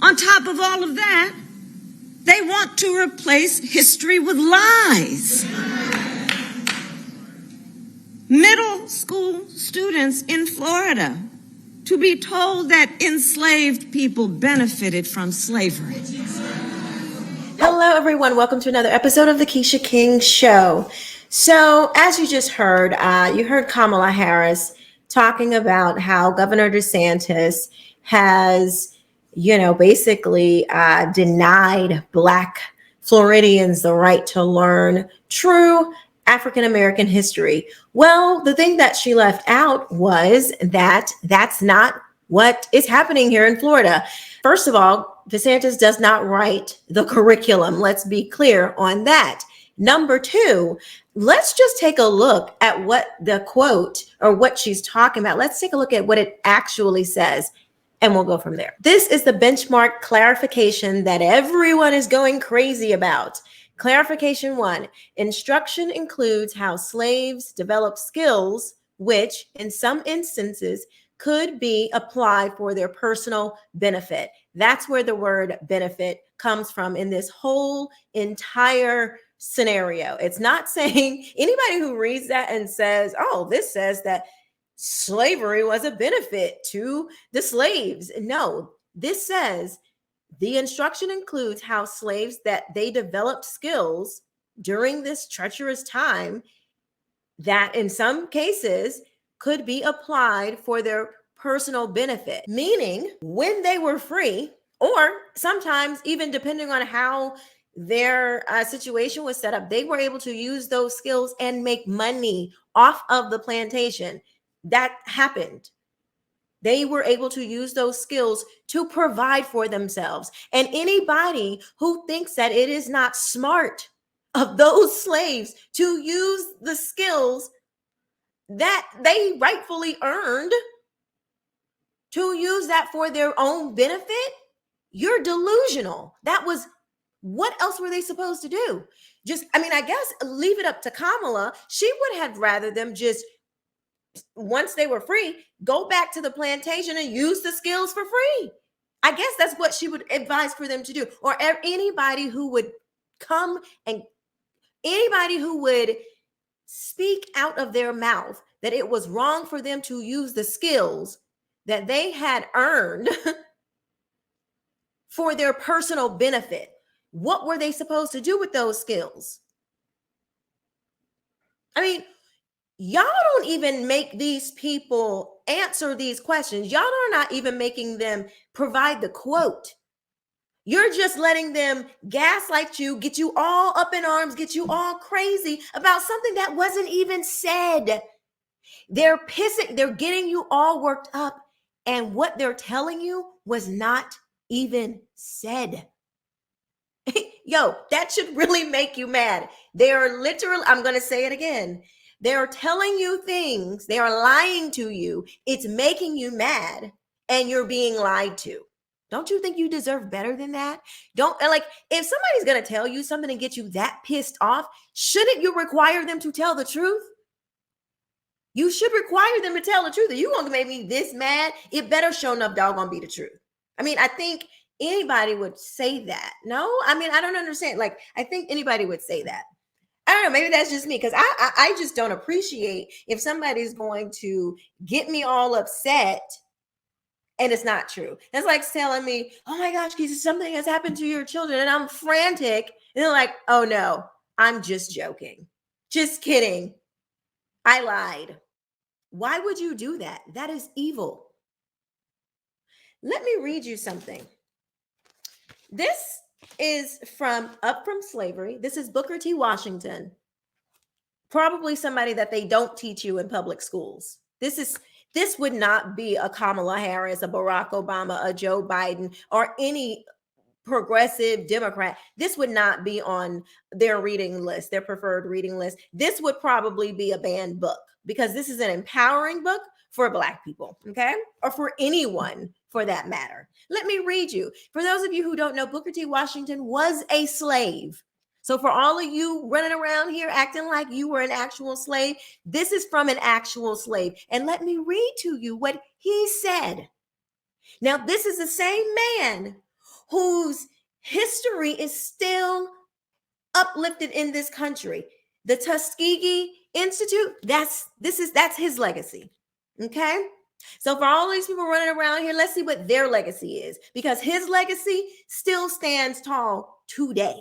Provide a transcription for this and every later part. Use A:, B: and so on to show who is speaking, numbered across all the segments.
A: On top of all of that, they want to replace history with lies. Middle school students in Florida to be told that enslaved people benefited from slavery.
B: Hello, everyone. Welcome to another episode of the Quisha King Show. So, as you just heard, you heard Kamala Harris talking about how Governor DeSantis has, basically denied Black Floridians the right to learn true African-American history. Well, the thing that she left out was that that's not what is happening here in Florida. First of all, DeSantis does not write the curriculum. Let's be clear on that. Number two, let's just take a look at what the quote or what she's talking about. Let's take a look at what it actually says, and we'll go from there. This is the benchmark clarification that everyone is going crazy about. Clarification 1, instruction includes how slaves develop skills, which in some instances could be applied for their personal benefit. That's where the word benefit comes from in this whole entire scenario. It's not saying anybody who reads that and says, oh, this says that slavery was a benefit to the slaves. No, this says the instruction includes how slaves that they developed skills during this treacherous time that in some cases could be applied for their personal benefit, meaning when they were free, or sometimes even depending on how their situation was set up, they were able to use those skills and make money off of the plantation. That happened. They were able to use those skills to provide for themselves. And anybody who thinks that it is not smart of those slaves to use the skills that they rightfully earned to use that for their own benefit, you're delusional. That was, what else were they supposed to do? I guess leave it up to Kamala. She would have rather them just, once they were free, go back to the plantation and use the skills for free. I guess that's what she would advise for them to do. Or anybody who would come and anybody who would speak out of their mouth that it was wrong for them to use the skills that they had earned for their personal benefit. What were they supposed to do with those skills? Y'all don't even make these people answer these questions. Y'all are not even making them provide the quote. You're just letting them gaslight you, get you all up in arms, get you all crazy about something that wasn't even said. They're getting you all worked up, and what they're telling you was not even said. Yo, that should really make you mad. They are literally, I'm going to say it again. They're telling you things. They are lying to you. It's making you mad, and you're being lied to. Don't you think you deserve better than that? If somebody's going to tell you something and get you that pissed off, shouldn't you require them to tell the truth? You should require them to tell the truth. If you're going to make me this mad, it better show enough doggone be the truth. I think anybody would say that. No? I don't understand. I think anybody would say that. I don't know. Maybe that's just me, because I just don't appreciate if somebody's going to get me all upset and it's not true. That's like telling me, oh my gosh, Keisha, something has happened to your children, and I'm frantic. And they're like, oh no, I'm just joking. Just kidding. I lied. Why would you do that? That is evil. Let me read you something. This is from Up From Slavery. This is Booker T. Washington. Probably somebody that they don't teach you in public schools. This would not be a Kamala Harris, a Barack Obama, a Joe Biden, or any progressive Democrat. This would not be on their reading list, their preferred reading list. This would probably be a banned book, because this is an empowering book for Black people, okay? Or for anyone for that matter. Let me read you. For those of you who don't know, Booker T. Washington was a slave. So for all of you running around here acting like you were an actual slave, this is from an actual slave. And let me read to you what he said. Now, this is the same man whose history is still uplifted in this country. The Tuskegee Institute, that's his legacy. Okay? So for all these people running around here, let's see what their legacy is, because his legacy still stands tall today.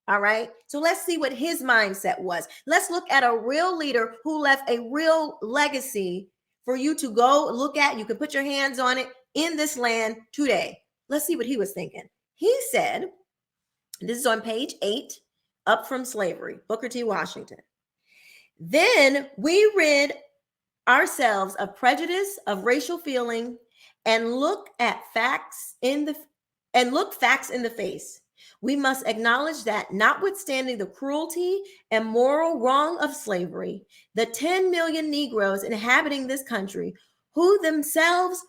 B: All right. So let's see what his mindset was. Let's look at a real leader who left a real legacy for you to go look at. You can put your hands on it in this land today. Let's see what he was thinking. He said, this is on page 8, Up from Slavery, Booker T. Washington. Then we rid ourselves of prejudice, of racial feeling, and look facts in the face. We must acknowledge that, notwithstanding the cruelty and moral wrong of slavery, the 10 million Negroes inhabiting this country, who themselves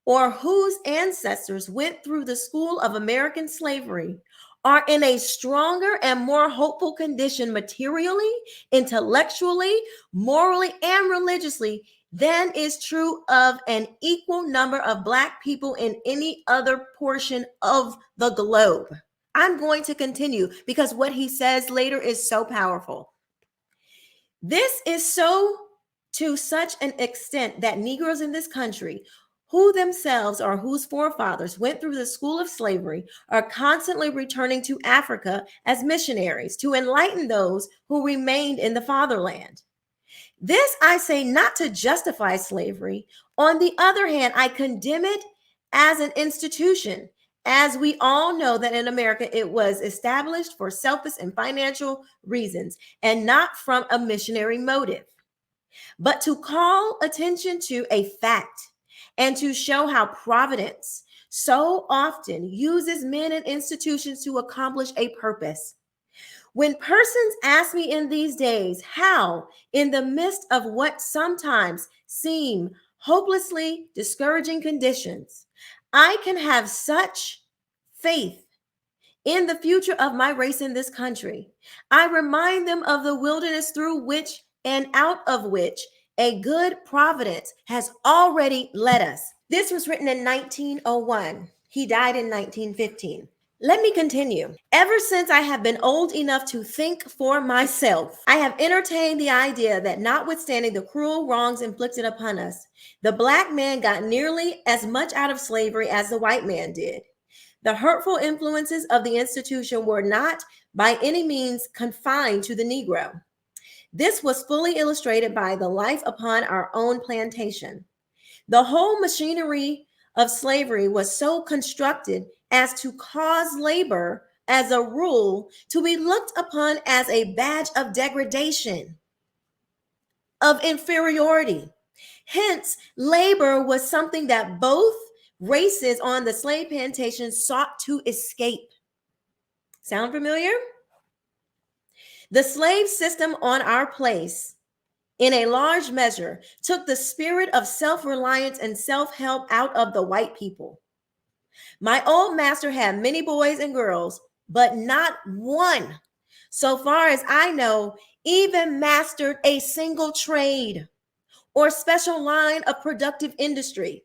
B: or whose ancestors went through the school of American slavery, are in a stronger and more hopeful condition materially, intellectually, morally, and religiously than is true of an equal number of Black people in any other portion of the globe. I'm going to continue because what he says later is so powerful. This is so to such an extent that Negroes in this country, who themselves or whose forefathers went through the school of slavery, are constantly returning to Africa as missionaries to enlighten those who remained in the fatherland. This I say not to justify slavery. On the other hand, I condemn it as an institution, as we all know that in America it was established for selfish and financial reasons and not from a missionary motive, but to call attention to a fact and to show how providence so often uses men and institutions to accomplish a purpose. When persons ask me in these days how, in the midst of what sometimes seem hopelessly discouraging conditions, I can have such faith in the future of my race in this country, I remind them of the wilderness through which and out of which a good providence has already led us. This was written in 1901. He died in 1915. Let me continue. Ever since I have been old enough to think for myself, I have entertained the idea that notwithstanding the cruel wrongs inflicted upon us, the Black man got nearly as much out of slavery as the white man did. The hurtful influences of the institution were not by any means confined to the Negro. This was fully illustrated by the life upon our own plantation. The whole machinery of slavery was so constructed as to cause labor, as a rule, to be looked upon as a badge of degradation, of inferiority. Hence, labor was something that both races on the slave plantation sought to escape. Sound familiar? The slave system on our place, in a large measure, took the spirit of self-reliance and self-help out of the white people. My old master had many boys and girls, but not one, so far as I know, even mastered a single trade or special line of productive industry.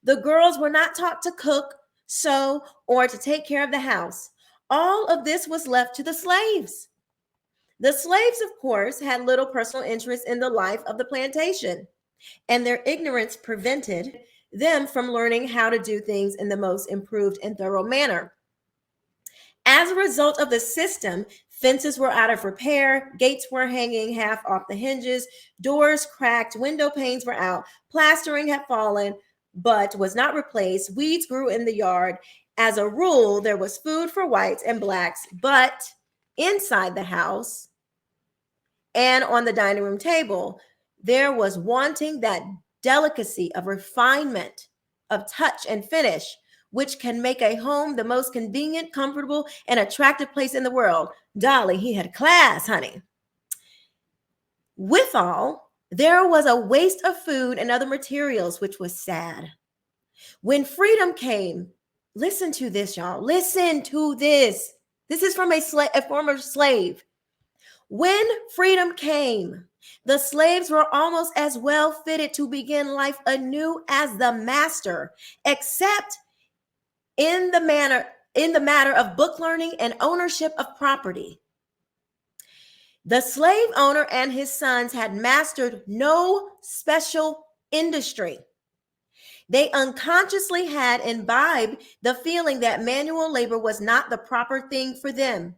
B: The girls were not taught to cook, sew, or to take care of the house. All of this was left to the slaves. The slaves, of course, had little personal interest in the life of the plantation, and their ignorance prevented them from learning how to do things in the most improved and thorough manner. As a result of the system, fences were out of repair, gates were hanging half off the hinges, doors cracked, window panes were out, plastering had fallen, but was not replaced. Weeds grew in the yard. As a rule, there was food for whites and blacks, but inside the house and on the dining room table, there was wanting that delicacy of refinement, of touch and finish, which can make a home the most convenient, comfortable, and attractive place in the world. Dolly, he had class, honey. Withal, there was a waste of food and other materials, which was sad. When freedom came, listen to this, y'all. Listen to this. This is from a former slave. When freedom came, the slaves were almost as well fitted to begin life anew as the master, except in the matter in the matter of book learning and ownership of property. The slave owner and his sons had mastered no special industry. They unconsciously had imbibed the feeling that manual labor was not the proper thing for them.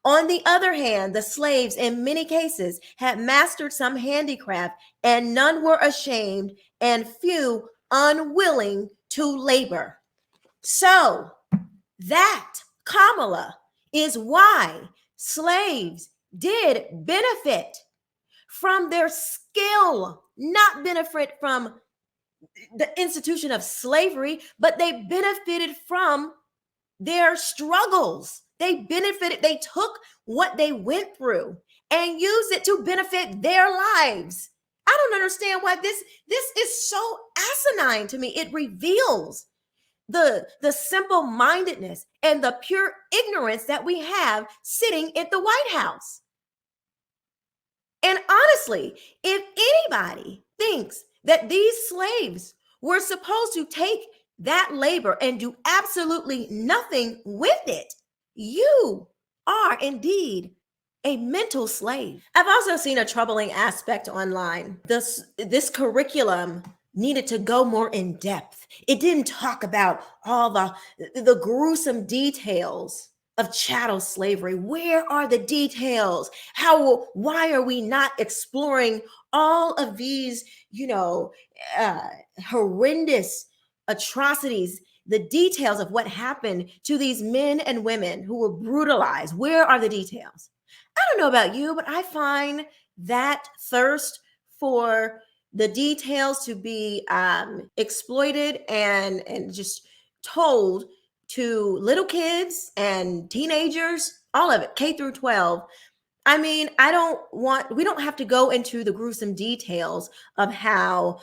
B: On the other hand, the slaves in many cases had mastered some handicraft, and none were ashamed and few unwilling to labor. So that, Kamala, is why slaves did benefit from their skill, not benefit from the institution of slavery, but they benefited from their struggles. They benefited, they took what they went through and used it to benefit their lives. I don't understand why this is so asinine to me. It reveals the simple-mindedness and the pure ignorance that we have sitting at the White House. And honestly, if anybody thinks that these slaves were supposed to take that labor and do absolutely nothing with it, you are indeed a mental slave. I've also seen a troubling aspect online. This curriculum needed to go more in depth. It didn't talk about all the gruesome details of chattel slavery. Where are the details? Why are we not exploring all of these, horrendous atrocities, the details of what happened to these men and women who were brutalized? Where are the details? I don't know about you, but I find that thirst for the details to be exploited and just told to little kids and teenagers, all of it, K through 12. I mean, we don't have to go into the gruesome details of how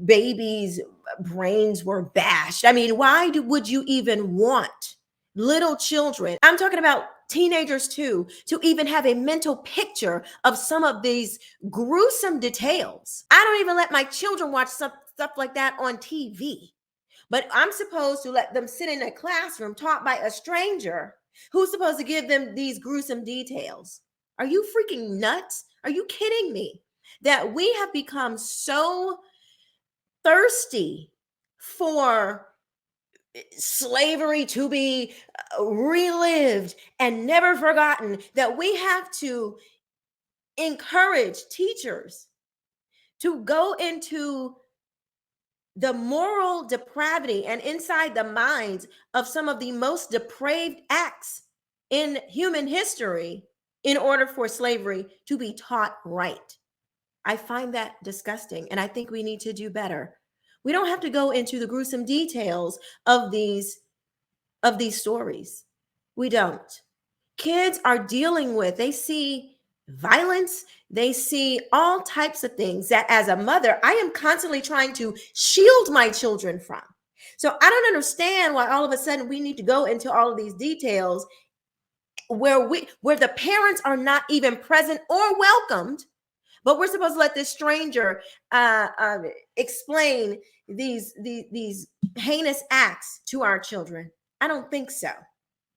B: babies' brains were bashed. I mean, why would you even want little children, I'm talking about teenagers too, to even have a mental picture of some of these gruesome details? I don't even let my children watch stuff like that on TV. But I'm supposed to let them sit in a classroom taught by a stranger who's supposed to give them these gruesome details. Are you freaking nuts? Are you kidding me? That we have become so thirsty for slavery to be relived and never forgotten that we have to encourage teachers to go into the moral depravity and inside the minds of some of the most depraved acts in human history in order for slavery to be taught right. I find that disgusting, and I think we need to do better. We don't have to go into the gruesome details of these stories. We don't. Kids are dealing with, they see violence, they see all types of things that as a mother, I am constantly trying to shield my children from. So I don't understand why all of a sudden we need to go into all of these details where the parents are not even present or welcomed, but we're supposed to let this stranger explain these heinous acts to our children. I don't think so.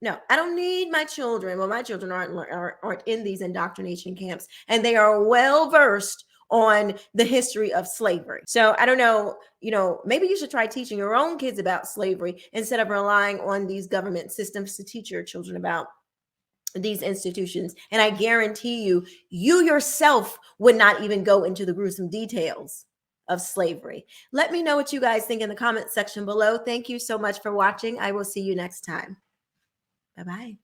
B: No, I don't need my children. Well, my children aren't in these indoctrination camps, and they are well versed on the history of slavery. So I don't know, maybe you should try teaching your own kids about slavery instead of relying on these government systems to teach your children about these institutions. And I guarantee you yourself would not even go into the gruesome details of slavery. Let me know what you guys think in the comment section below. Thank you so much for watching. I will see you next time. Bye-bye.